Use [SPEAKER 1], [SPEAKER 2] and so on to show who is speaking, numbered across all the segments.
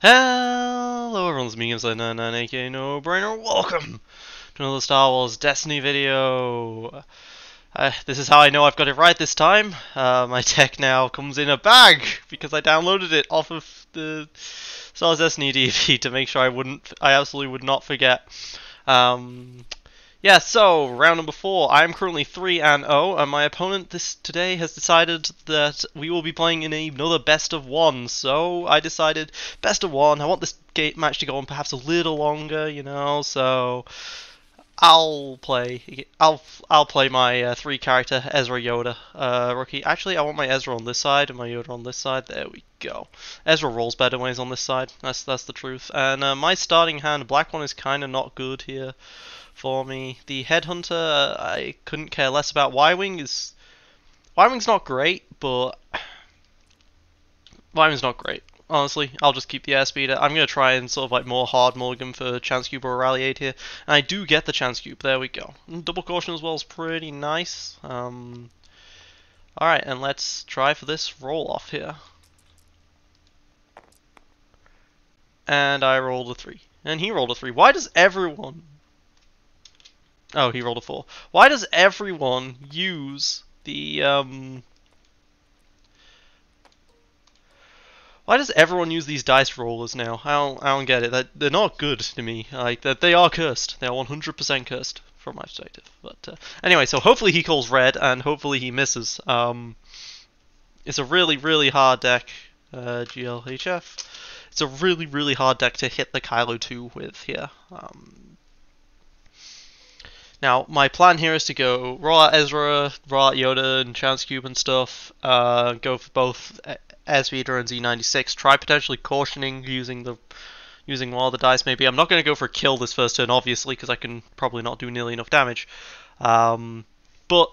[SPEAKER 1] Hello everyone, it's me, Games99, aka No Brainer. Welcome to another Star Wars Destiny video. This is how I know I've got it right this time. My deck now comes in a bag because I downloaded it off of the Star Wars Destiny DB to make sure I absolutely would not forget. Yeah, so round number 4. I am currently 3-0, and my opponent today has decided that we will be playing in another best of 1. So I decided best of 1. I want this match to go on perhaps a little longer, you know. So I'll play my 3-character Ezra Yoda rookie. Actually, I want my Ezra on this side and my Yoda on this side. There we go. Ezra rolls better when he's on this side. That's the truth. And my starting hand, black one, is kind of not good here for me. The Headhunter, I couldn't care less about. Y-Wing's not great, but Y-Wing's not great. Honestly, I'll just keep the Airspeeder. I'm going to try and sort of like more hard mulligan for Chance Cube or Rally 8 here. And I do get the Chance Cube. There we go. And double caution as well is pretty nice. Alright, and let's try for this roll off here. And I rolled a 3. And he rolled a 3. Why does everyone... Oh, he rolled a 4. Why does everyone use the, Why does everyone use these dice rollers now? I don't get it. They're not good to me. Like, they are cursed. They are 100% cursed, from my perspective. But, anyway, so hopefully he calls red, and hopefully he misses. It's a really, really hard deck, GLHF. It's a really, really hard deck to hit the Kylo 2 with here. Now, my plan here is to go roll out Ezra, roll out Yoda and Chance Cube and stuff, go for both Airspeeder and Z96, try potentially cautioning using one of the dice maybe. I'm not going to go for a kill this first turn, obviously, because I can probably not do nearly enough damage. But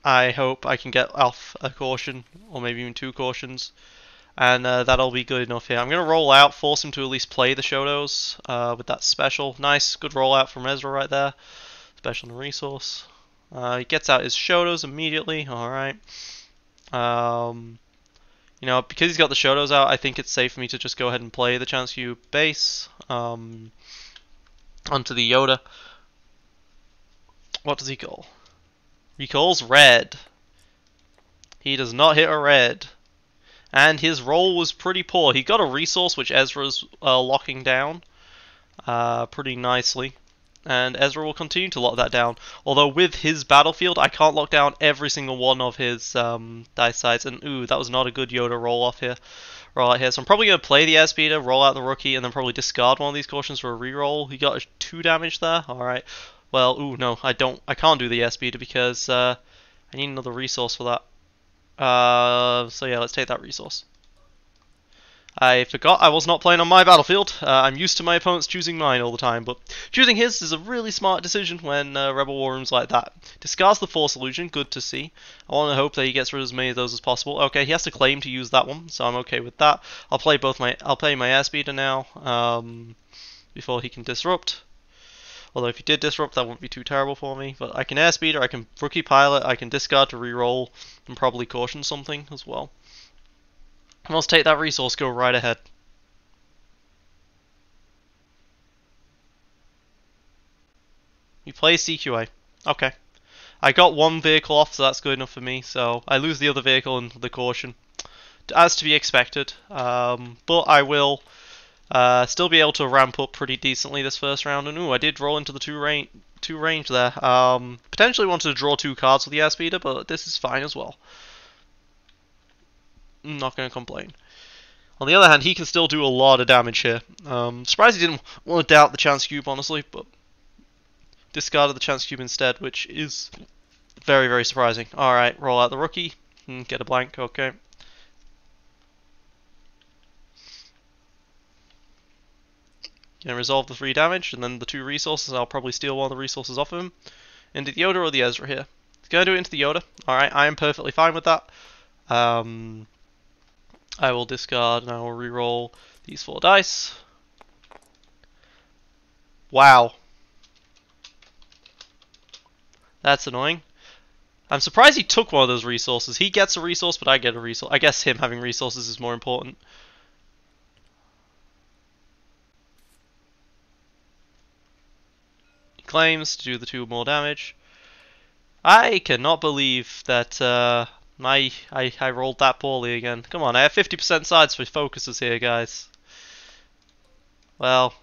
[SPEAKER 1] I hope I can get off a caution, or maybe even 2 cautions, and that'll be good enough here. I'm going to roll out, force him to at least play the Shotos with that special. Nice, good rollout from Ezra right there. Special and resource. He gets out his Shotos immediately. Alright. You know, because he's got the Shotos out, I think it's safe for me to just go ahead and play the Chance Cube base onto the Yoda. What does he call? He calls red. He does not hit a red. And his roll was pretty poor. He got a resource which Ezra's locking down pretty nicely. And Ezra will continue to lock that down. Although with his battlefield, I can't lock down every single one of his dice sides. And ooh, that was not a good Yoda roll off here. Roll out here. So I'm probably going to play the Airspeeder, roll out the rookie, and then probably discard one of these cautions for a reroll. He got 2 damage there. Alright. Well, ooh, no, I can't do the Airspeeder because I need another resource for that. So yeah, let's take that resource. I forgot I was not playing on my battlefield. I'm used to my opponents choosing mine all the time, but choosing his is a really smart decision when Rebel War Room's like that. Discards the Force Illusion, good to see. I want to hope that he gets rid of as many of those as possible. Okay, he has to claim to use that one, so I'm okay with that. I'll play my Airspeeder now, before he can disrupt. Although if he did disrupt, that wouldn't be too terrible for me. But I can Airspeeder, I can Rookie Pilot, I can discard to reroll, and probably caution something as well. Let's take that resource, go right ahead. We play CQA. Okay. I got 1 vehicle off, so that's good enough for me. So I lose the other vehicle and the caution, as to be expected. But I will still be able to ramp up pretty decently this first round. And ooh, I did roll into the 2 range there. Potentially wanted to draw 2 cards with the Airspeeder, but this is fine as well. I'm not going to complain. On the other hand, he can still do a lot of damage here. Surprised he didn't want to doubt the Chance Cube, honestly, but discarded the Chance Cube instead, which is very, very surprising. Alright, roll out the rookie. Get a blank, okay. Gonna resolve the 3 damage, and then the 2 resources. I'll probably steal one of the resources off of him. Into the Yoda or the Ezra here. He's gonna do it into the Yoda. Alright, I am perfectly fine with that. I will discard and I will reroll these 4 dice. Wow. That's annoying. I'm surprised he took one of those resources. He gets a resource, but I get a resource. I guess him having resources is more important. claims to do the 2 more damage. I cannot believe that I rolled that poorly again. Come on, I have 50% sides for focuses here, guys. Well,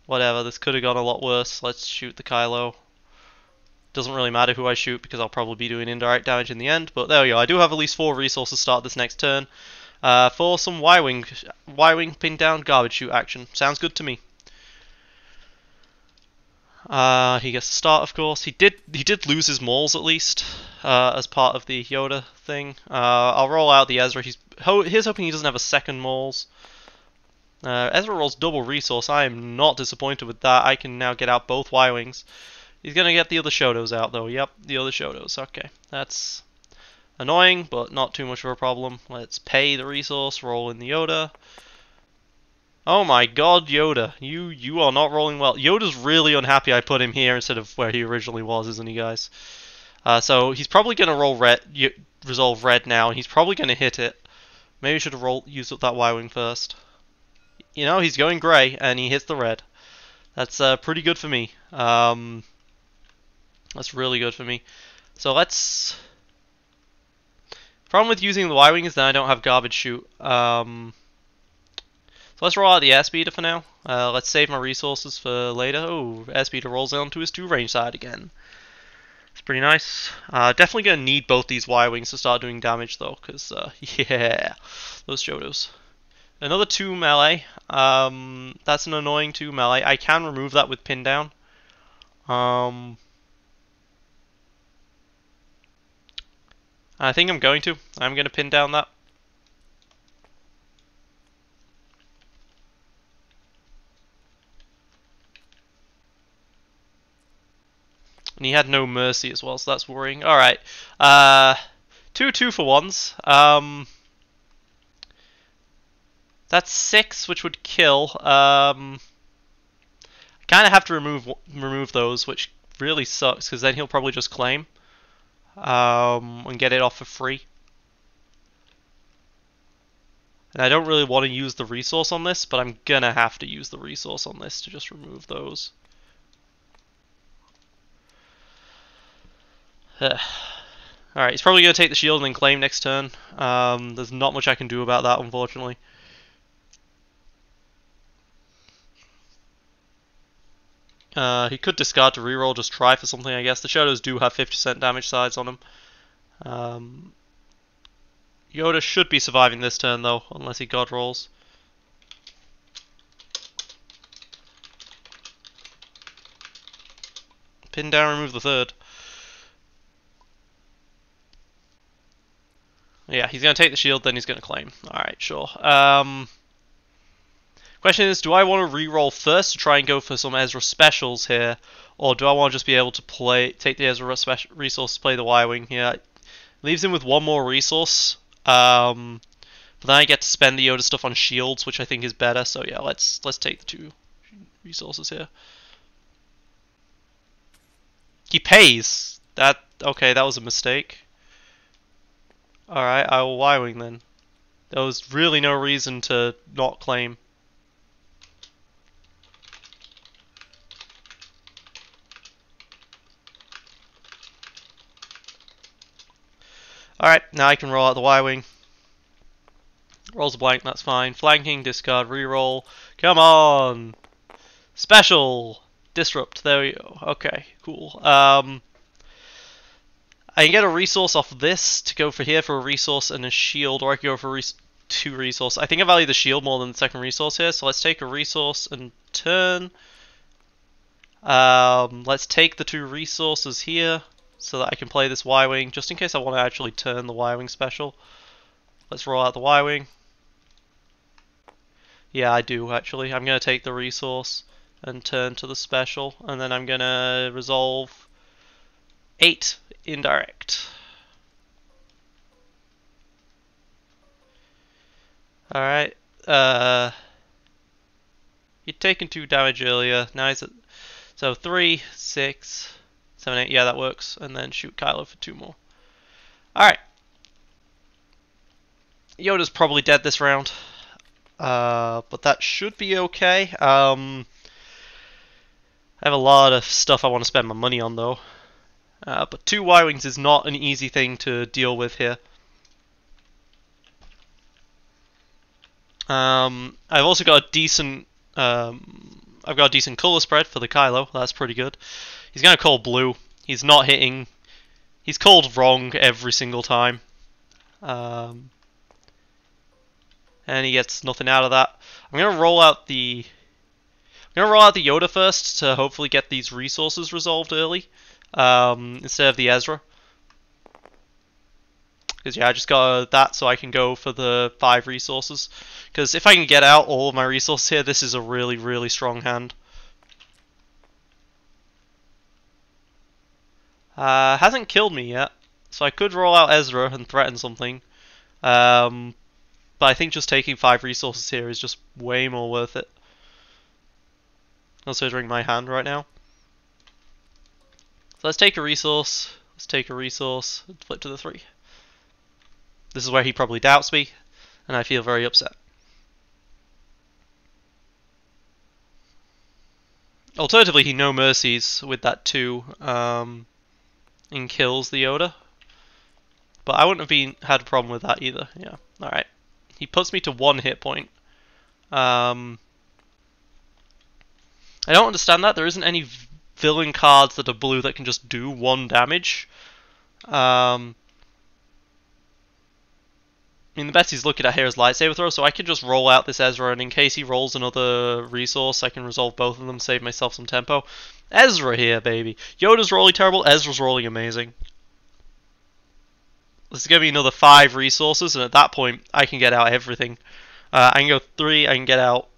[SPEAKER 1] whatever, this could have gone a lot worse. Let's shoot the Kylo. Doesn't really matter who I shoot because I'll probably be doing indirect damage in the end, but there we go. I do have at least 4 resources to start this next turn. For some Y-Wing pin down garbage shoot action. Sounds good to me. He gets to start, of course. He did lose his mauls at least, as part of the Yoda thing. I'll roll out the Ezra. Here's hoping he doesn't have a second mauls. Ezra rolls double resource. I am not disappointed with that. I can now get out both Y-Wings. He's gonna get the other Shotos out though. Yep, the other Shotos. Okay, that's annoying, but not too much of a problem. Let's pay the resource, roll in the Yoda. Oh my god, Yoda. You are not rolling well. Yoda's really unhappy I put him here instead of where he originally was, isn't he, guys? So he's probably going to roll red, resolve red now, and he's probably going to hit it. Maybe I should have used up that Y-Wing first. You know, he's going grey, and he hits the red. That's pretty good for me. That's really good for me. So let's... Problem with using the Y-Wing is that I don't have garbage shoot. So let's roll out the airspeeder for now. Let's save my resources for later. Oh, airspeeder rolls onto his 2 range side again. It's pretty nice. Definitely going to need both these Y-Wings to start doing damage though, because, yeah, those Shotos. Another 2 melee. That's an annoying 2 melee. I can remove that with pin down. I think I'm going to. I'm going to pin down that. And he had no mercy as well, so that's worrying. Alright. 2 2-for-1s. That's 6, which would kill. I kind of have to remove those, which really sucks, because then he'll probably just claim. And get it off for free. And I don't really want to use the resource on this, but I'm gonna have to use the resource on this to just remove those. Alright, he's probably going to take the shield and then claim next turn. There's not much I can do about that, unfortunately. He could discard to reroll, just try for something, I guess. The Shadows do have 50% damage sides on him. Yoda should be surviving this turn, though, unless he god rolls. Pin down, remove the 3rd. Yeah, he's going to take the shield, then he's going to claim. Alright, sure. Question is, do I want to re-roll first to try and go for some Ezra specials here, or do I want to just be able to take the Ezra resource to play the Y-Wing here? Leaves him with 1 more resource, but then I get to spend the Yoda stuff on shields, which I think is better, so yeah, let's take the 2 resources here. He pays! Okay, that was a mistake. Alright, I will Y-Wing then. There was really no reason to not claim. Alright, now I can roll out the Y-Wing. Rolls a blank, that's fine. Flanking, discard, reroll. Come on! Special! Disrupt, there we go. Okay, cool. I can get a resource off this to go for here for a resource and a shield, or I can go for 2 resources. I think I value the shield more than the second resource here, so let's take a resource and turn. Let's take the 2 resources here so that I can play this Y-Wing, just in case I want to actually turn the Y-Wing special. Let's roll out the Y-Wing. Yeah, I do actually. I'm going to take the resource and turn to the special, and then I'm going to resolve 8 indirect. Alright, he'd taken 2 damage earlier, now he's at... So 3, 6, 7, 8, yeah that works, and then shoot Kylo for 2 more. Alright. Yoda's probably dead this round, but that should be okay. I I have a lot of stuff I want to spend my money on though. But 2 Y-Wings is not an easy thing to deal with here. I've also got a decent I've got a decent colour spread for the Kylo. That's pretty good. He's going to call blue. He's not hitting. He's called wrong every single time. And he gets nothing out of that. I'm going to roll out the Yoda first to hopefully get these resources resolved early, instead of the Ezra. Because yeah, I just got that so I can go for the 5 resources. Because if I can get out all of my resources here, this is a really, really strong hand. Hasn't killed me yet, so I could roll out Ezra and threaten something. But I think just taking 5 resources here is just way more worth it. Considering my hand right now. So let's take a resource. Let's take a resource. Flip to the 3. This is where he probably doubts me, and I feel very upset. Alternatively, he no mercies with that 2, and kills the Yoda. But I wouldn't have had a problem with that either. Yeah. All right. He puts me to 1 hit point. I don't understand that. There isn't any villain cards that are blue that can just do 1 damage. I mean, the best he's looking at here is lightsaber throw, so I can just roll out this Ezra, and in case he rolls another resource, I can resolve both of them, save myself some tempo. Ezra here, baby. Yoda's rolling terrible, Ezra's rolling amazing. This is going to be another 5 resources, and at that point, I can get out everything. I can go 3, I can get out.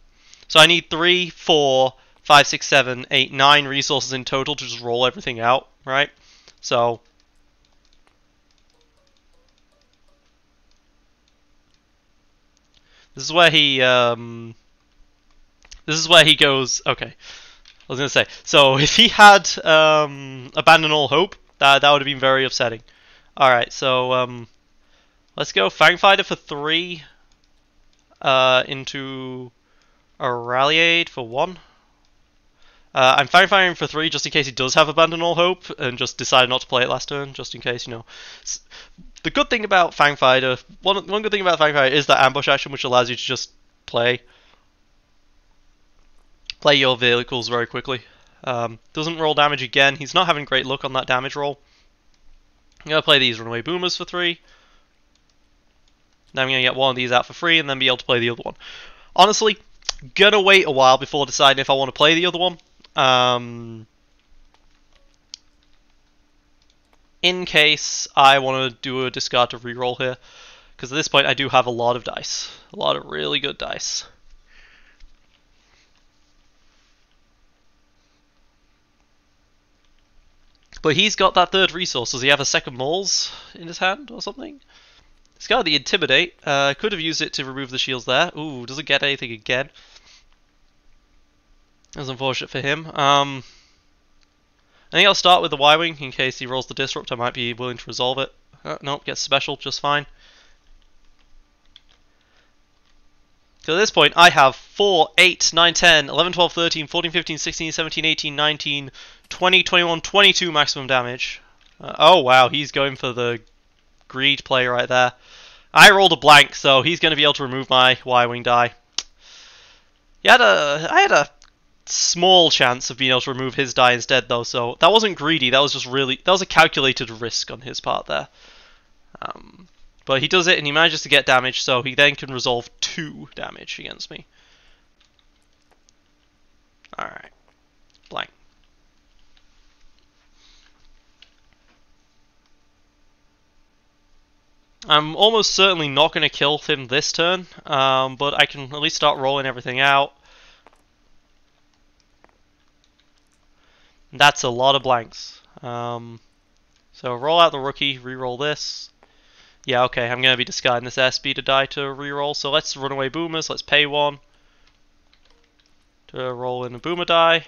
[SPEAKER 1] So I need 3, 4, 5, 6, 7, 8, 9 resources in total to just roll everything out, right? So this is where he goes. Okay, I was gonna say. So if he had abandoned all hope, that would have been very upsetting. All right, so let's go Fang Fighter for 3. Into a Ralliade for 1. I'm Fang Fighting for 3 just in case he does have abandoned all hope and just decided not to play it last turn, just in case, you know. The good thing about Fang Fighter, one good thing about Fang Fighter is that ambush action, which allows you to just play your vehicles very quickly. Doesn't roll damage again. He's not having great luck on that damage roll. I'm going to play these Runaway Boomers for 3. Then I'm going to get one of these out for free and then be able to play the other one. Honestly, gonna wait a while before deciding if I want to play the other one. In case I want to do a discard to reroll here. Because at this point I do have a lot of dice. A lot of really good dice. But he's got that 3rd resource. Does he have a 2nd Mauls in his hand or something? He's got the Intimidate. Could have used it to remove the shields there. Ooh, doesn't get anything again. That's unfortunate for him. I think I'll start with the Y-Wing in case he rolls the Disrupt. I might be willing to resolve it. Nope, gets special just fine. So at this point, I have 4, 8, 9, 10, 11, 12, 13, 14, 15, 16, 17, 18, 19, 20, 21, 22 maximum damage. Oh wow, he's going for the greed play right there. I rolled a blank, so he's going to be able to remove my Y-Wing die. I had a small chance of being able to remove his die instead, though, so that wasn't greedy. That was just that was a calculated risk on his part there. But he does it, and he manages to get damage, so he then can resolve 2 damage against me. Alright. Blank. I'm almost certainly not going to kill him this turn, but I can at least start rolling everything out. That's a lot of blanks. So roll out the rookie, reroll this. Yeah, okay, I'm going to be discarding this SB to die to reroll, so let's Runaway Boomers, let's pay 1 to roll in a Boomer die.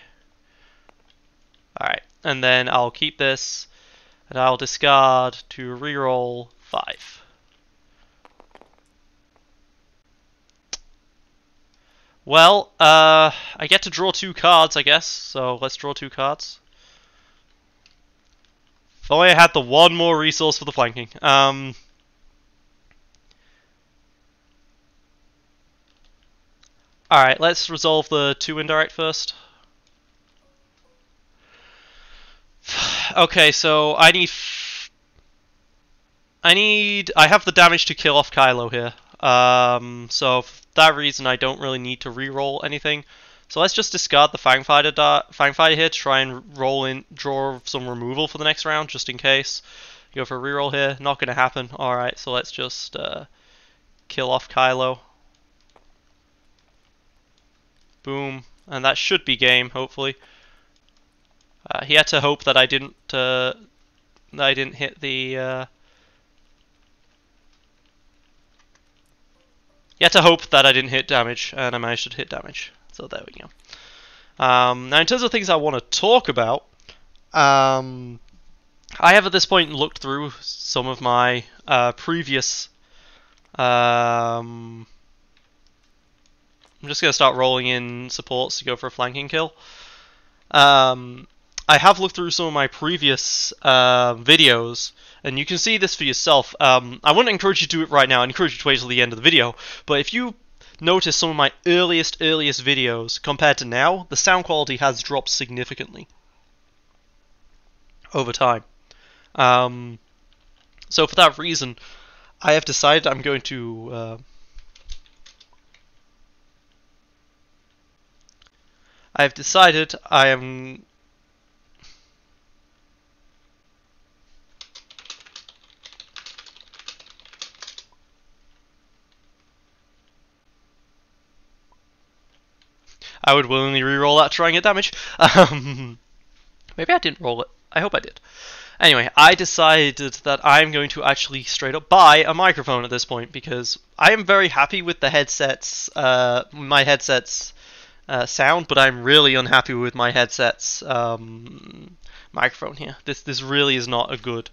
[SPEAKER 1] Alright, and then I'll keep this, and I'll discard to reroll 5. Well, I get to draw 2 cards, I guess. So let's draw 2 cards. If only I had the one more resource for the flanking. Alright, let's resolve the 2 indirect first. Okay, so I have the damage to kill off Kylo here. So for that reason, I don't really need to re-roll anything. So let's just discard the Fangfighter here to try and draw some removal for the next round, just in case. Go for a reroll here. Not going to happen. Alright, so let's just kill off Kylo. Boom. And that should be game, hopefully. He had to hope that I didn't hit the... He had to hope that I didn't hit damage, and I managed to hit damage. So there we go. Now, in terms of things I want to talk about, I have at this point looked through some of my previous... I'm just going to start rolling in supports to go for a flanking kill. I have looked through some of my previous videos, and you can see this for yourself. I wouldn't encourage you to do it right now. I'd encourage you to wait till the end of the video. But if you notice some of my earliest videos compared to now, the sound quality has dropped significantly over time. So for that reason, I have decided I'm going to... I've decided I am... I would willingly re-roll that to try and get damage. Maybe I didn't roll it. I hope I did. Anyway, I decided that I'm going to actually straight up buy a microphone at this point, because I am very happy with the headset's, my headset's sound, but I'm really unhappy with my headset's microphone here. This really is not a good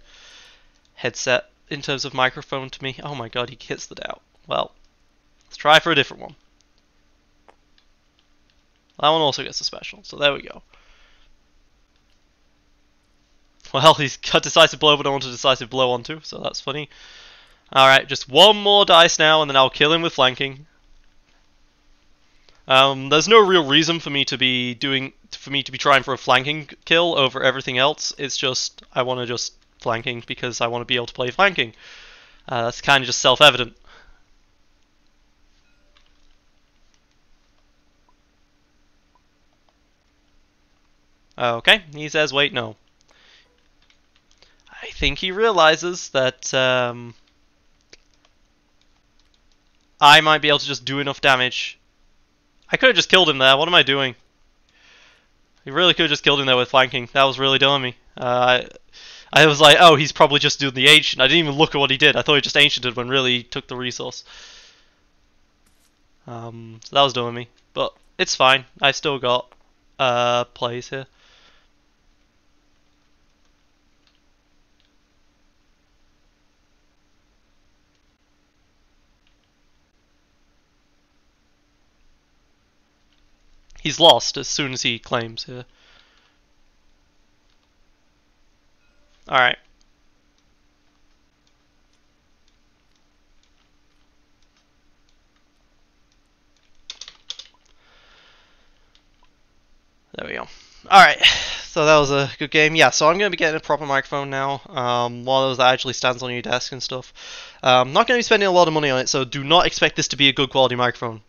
[SPEAKER 1] headset in terms of microphone to me. Oh my god, he hits the doubt. Well, let's try for a different one. That one also gets a special, so there we go. Well, he's got decisive blow, but I want a decisive blow on too, so that's funny. Alright, just one more dice now, and then I'll kill him with flanking. There's no real reason for me to be trying for a flanking kill over everything else. It's just, I want to just flanking because I want to be able to play flanking. That's kind of just self-evident. Okay, he says, wait, no. I think he realizes that I might be able to just do enough damage. I could have just killed him there. What am I doing? He really could have just killed him there with flanking. That was really dumb of me. I was like, oh, he's probably just doing the ancient. I didn't even look at what he did. I thought he just anciented when really he took the resource. So that was dumb of me. But it's fine. I still got plays here. He's lost as soon as he claims here. Alright. There we go. Alright, so that was a good game. Yeah, so I'm going to be getting a proper microphone now. One of those that actually stands on your desk and stuff. I'm not going to be spending a lot of money on it, so do not expect this to be a good quality microphone.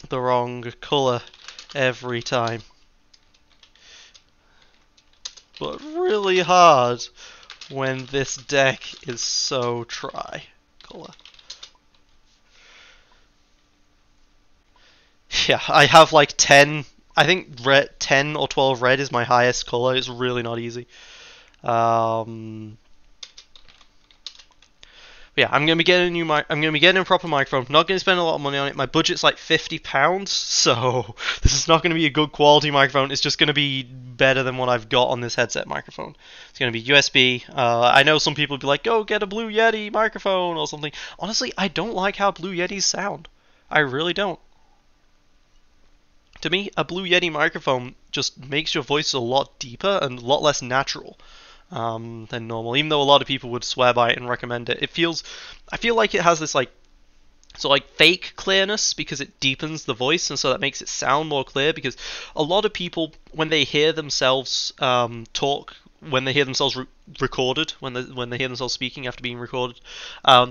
[SPEAKER 1] The wrong colour every time. But really hard when this deck is so tri-colour. Yeah, I have like 10, I think red, 10 or 12 red is my highest colour. It's really not easy. But yeah, I'm gonna be getting a new mic. I'm gonna be getting a proper microphone. Not gonna spend a lot of money on it. My budget's like £50, so this is not gonna be a good quality microphone. It's just gonna be better than what I've got on this headset microphone. It's gonna be USB. I know some people would be like, "Go get a Blue Yeti microphone or something." Honestly, I don't like how Blue Yetis sound. I really don't. To me, a Blue Yeti microphone just makes your voice a lot deeper and a lot less natural than normal. Even though a lot of people would swear by it and recommend it, I feel like it has this like fake clearness because it deepens the voice, and so that makes it sound more clear. Because a lot of people, when they hear themselves talk, when they hear themselves recorded, when they hear themselves speaking after being recorded,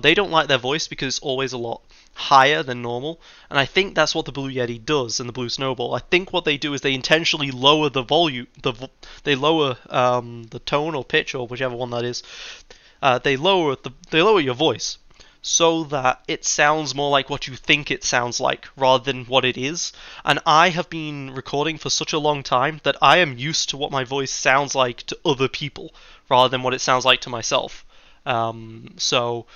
[SPEAKER 1] they don't like their voice because it's always a lot higher than normal. And I think that's what the Blue Yeti does and the Blue Snowball. I think what they do is they intentionally lower the volume, they lower the tone or pitch or whichever one that is. They lower your voice so that it sounds more like what you think it sounds like rather than what it is. And I have been recording for such a long time that I am used to what my voice sounds like to other people rather than what it sounds like to myself. So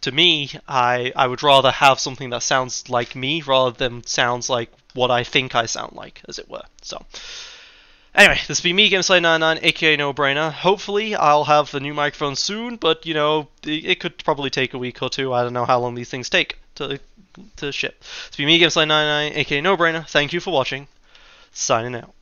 [SPEAKER 1] to me, I would rather have something that sounds like me rather than sounds like what I think I sound like, as it were. So anyway, this has been me, GameSlay99, aka No Brainer. Hopefully, I'll have the new microphone soon, but you know, it could probably take a week or two. I don't know how long these things take to ship. It's been me, GameSlay99, aka No Brainer. Thank you for watching. Signing out.